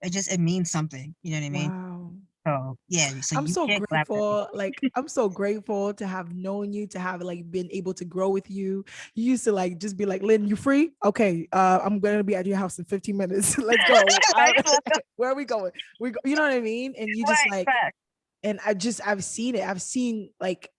it means something. You know what I mean? Wow. So yeah, so I'm you so can't clap at me. grateful. Like, I'm so grateful to have known you, to have like been able to grow with you. You used to like just be like, Lynn, you free? Okay, I'm gonna be at your house in 15 minutes. Let's go. Right? Let's go. Where are we going? You know what I mean? And you just Right, like, fact. and I've seen it. I've seen like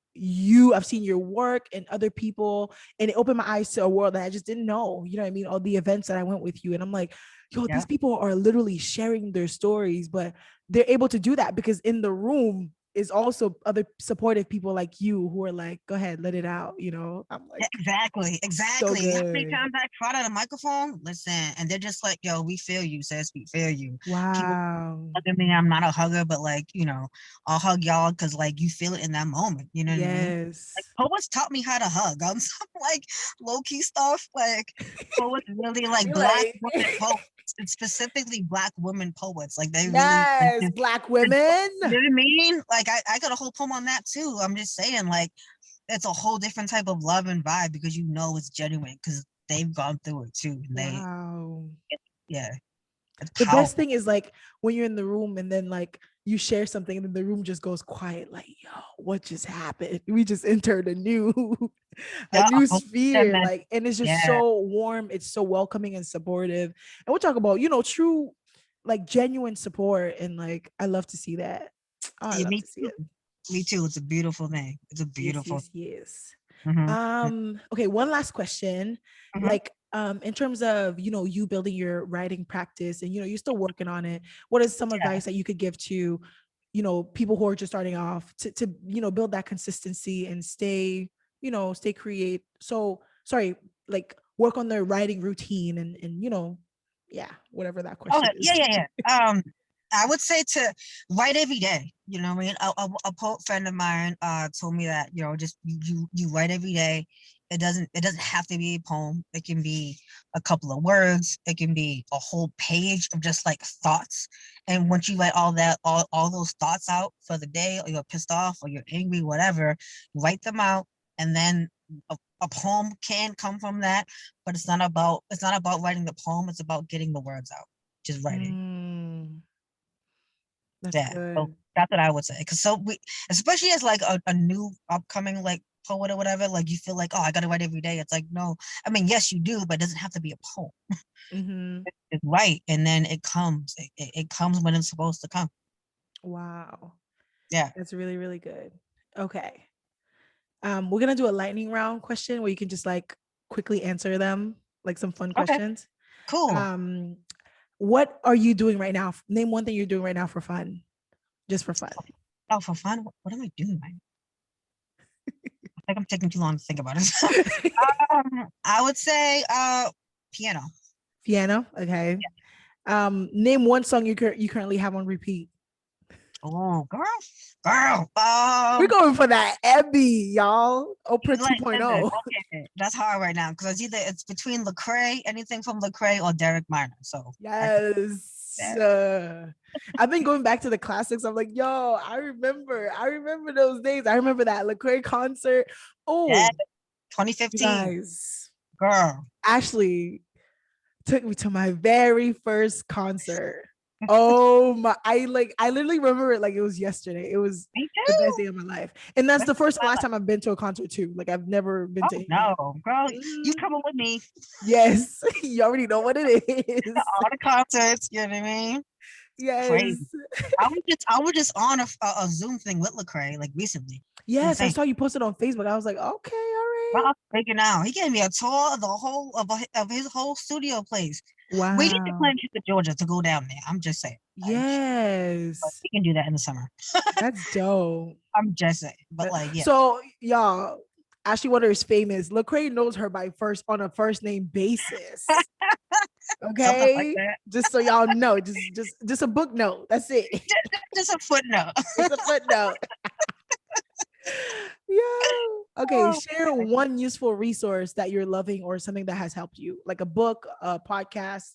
I've seen your work and other people, and it opened my eyes to a world that I just didn't know. You know what I mean? All the events that I went with you, and I'm like, yo, Yeah. these people are literally sharing their stories, but they're able to do that because in the room is also other supportive people like you who are like, go ahead, let it out. You know, I'm Yeah, like, exactly, so exactly. How many good. times I tried at a microphone? Listen, and they're just like, "Yo, we feel you, sis. We feel you." People Wow. hug me. I'm not a hugger, but like, I'll hug y'all because like you feel it in that moment. You know what I mean? Like Yes. poets taught me how to hug on some like low key stuff. Like poets really like You're black like, women poets, and specifically black women poets. Like they really like yes, just, black you women. know what I mean? Like I got a whole poem on that too. I'm just saying, like it's a whole different type of love and vibe because you know it's genuine because they've gone through it too. And Wow. yeah, it's The best powerful. thing is like when you're in the room and then like you share something and then the room just goes quiet, like, yo, what just happened? We just entered a new a Yeah, new and sphere. then Like, and it's just yeah, so warm, it's so welcoming and supportive. And we'll talk about, true, like genuine support. And like I love to see that. Oh, I yeah, love me to see too. it. Me too. It's a beautiful thing. It's a Yes, beautiful. yes, yes. Mm-hmm. Okay, one last question. Mm-hmm. Like, in terms of, you building your writing practice and you're still working on it, what is some Yeah. advice that you could give to, people who are just starting off to build that consistency and stay create. So sorry, like work on their writing routine and yeah, whatever that Okay. question Yeah, is. yeah, yeah. I would say to write every day. You know what I mean? A poet friend of mine told me that just you write every day. It doesn't have to be a poem. It can be a couple of words. It can be a whole page of just like thoughts. And once you write all those thoughts out for the day, or you're pissed off or you're angry, whatever, write them out, and then a poem can come from that. But it's not about writing the poem. It's about getting the words out, just writing. Mm, that's Yeah, so good. that's what I would say. Because so we, especially as like a new upcoming like poet or whatever, like you feel like, oh, I gotta write every day. It's like, no, I mean, yes, you do, but it doesn't have to be a poem. Hmm. It's right, and then it comes. It comes when it's supposed to come. Wow, Yeah. that's really, really good. Okay. We're gonna do a lightning round question where you can just like quickly answer them, like some fun Okay. questions. Cool. Um, what are you doing right now? Name one thing you're doing right now for fun, just for fun. Oh, for fun, what am I doing right now? I think I'm taking too long to think about it. I would say piano. Piano, okay. Name one song you currently have on repeat. Oh, girl. We're going for that Ebby, y'all. Oprah Like, listen, 2.0. okay, that's hard right now because it's between Lecrae, anything from Lecrae or Derek Minor. So I think Yes. that, I've been going back to the classics. I'm like, yo, I remember those days. I remember that Lecrae concert. that Oh, you 2015, guys, girl. Ashley took me to my very first concert. Oh my, I literally remember it like it was yesterday. It was Me the best too. day of my life. And that's Best the of first and my last life. time I've been to a concert too. Like I've never been to Oh anything. no, girl, you Mhm. coming with me Yes, you already know what it to is. all the concerts? You know what I mean? Crazy. Yes. I was just on a Zoom thing with Lecrae like recently. Yes, I Insane. saw you posted on Facebook. I was like, okay, all right. Well, I'm freaking out. He gave me a tour of the whole of his whole studio place. We need to Wow. plan a trip to Georgia to go down there. I'm just saying. Like, but Yes. we can do that in the summer. That's dope. I'm just saying. But like, yeah. So y'all, Ashley Wonder is famous. Lecrae knows her by first on a first name basis. Something like Okay. that. Just so y'all know, just a book note. That's it. Just a footnote. Just a footnote. Yeah. Okay. Oh, Share one useful resource that you're loving or something that has helped you, like a book, a podcast,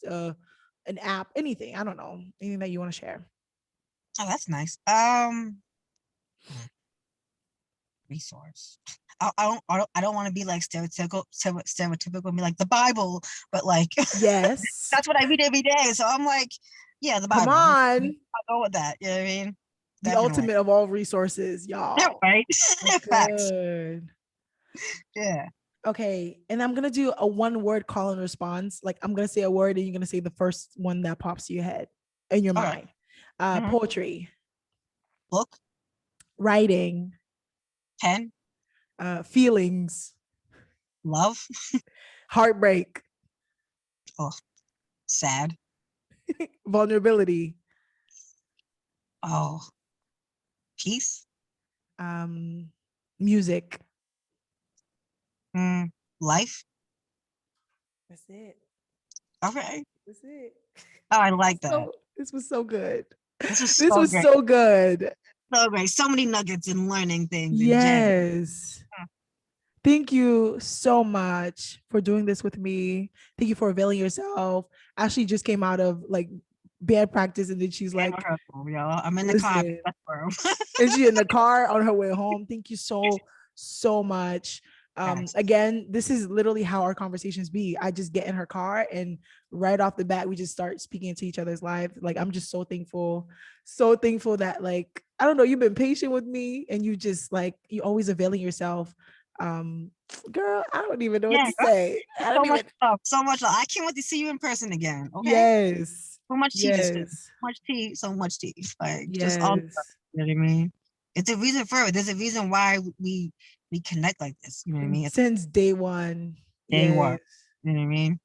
an app, anything. I don't know. Anything that you want to share. oh, that's nice. Hmm, resource. I don't want to be like stereotypical and be like the Bible, but like Yes. that's what I read every day. So I'm like, Yeah, the Come Bible. on. I'll go with that. You know what I mean? The Definitely. ultimate of all resources, y'all. Right? That's Facts. good. Yeah. Okay. And I'm going to do a one word call and response. Like I'm going to say a word and you're going to say the first one that pops to your head in your All right. mind. Mhm. Poetry, Book, writing, pen, feelings, love. heartbreak, Oh, sad. vulnerability, Oh, peace. um, music. Mm, life. That's it. Okay. That's it. Oh, I like that. This was so good. This was This so was great. so good. So great. So many nuggets and learning things and gems. Yes. Thank you so much for doing this with me. Thank you for availing yourself. Ashley just came out of like band practice and then she's And like, rehearsal, y'all. I'm in the car. listen, That's where and she's in the car on her way home. Thank you so much. Facts. Again, this is literally how our conversations be. I just get in her car and right off the bat we just start speaking into each other's life. Like I'm just so thankful that like I don't know, you've been patient with me and you just like you always availing yourself. um Girl, I don't even know what Yeah, to girl. say. I don't So much even. love. So much love. I can't wait to see you in person again. Okay. Yes, So much tea to spill. yes, So much tea. So much tea. Like just all. You yes. know what I mean? It's a reason for it. There's a reason why we connect like this. You know what I mean? It's Since day one. day Yes. one. You know what I mean?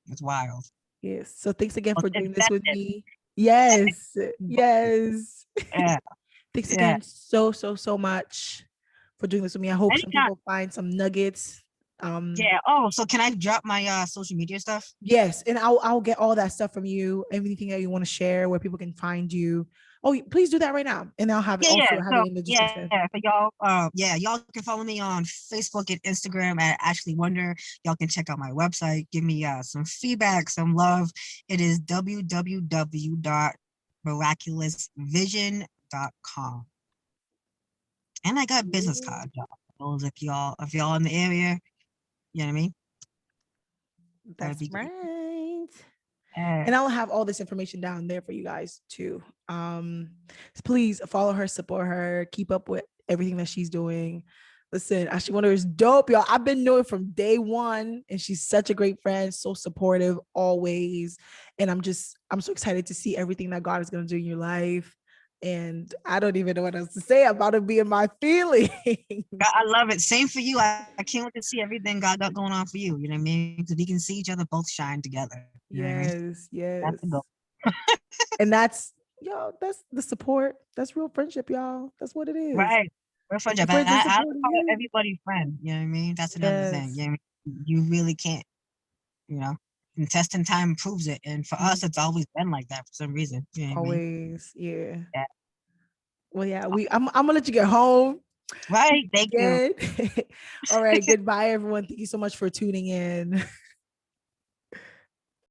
It's wild. Yes. So thanks again Well, for it's doing this with invested. me. Yes. Yes. Yeah. Thanks Yeah. again so much for doing this with me. I hope some Anytime. people find some nuggets. Um, Yeah. Oh, so can I drop my social media stuff? yes, and I'll get all that stuff from you. Anything that you want to share where people can find you. Oh, please do that right now. And I'll have it Yeah, also yeah. have So it in the yeah, description. for y'all, yeah, y'all can follow me on Facebook and Instagram at Ashley Wonder. Y'all can check out my website, give me some feedback, some love. It is www.miraculousvision.com. And I got business cards, y'all. Those if y'all in the area, you know what I mean? That'd That's be great. right. Uh, And I'll have all this information down there for you guys too. So please follow her, support her, keep up with everything that she's doing. Listen, Ashley Wonder is dope, y'all. I've been knowing from day one, and she's such a great friend, so supportive always. And I'm so excited to see everything that God is gonna do in your life. And I don't even know what else to say about it being my feeling. I love it. Same for you. I can't wait to see everything God got going on for you. You know what I mean? Because we can see each other both shine together. You know what I mean? Yes, That's yes. the goal. And that's y'all, that's the support. That's real friendship, y'all. That's what it is. Right. We're Like your friendship. friends are I supporting call you. everybody friend. You know what I mean? That's another thing. Yes. You know what I mean? You really can't, you know, and testing time proves it. And for us, it's always been like that for some reason. You know what I mean? Always. Yeah. Yeah. Well, yeah, I'm gonna let you get home. Right. Thank you. Again. All right. Goodbye, everyone. Thank you so much for tuning in.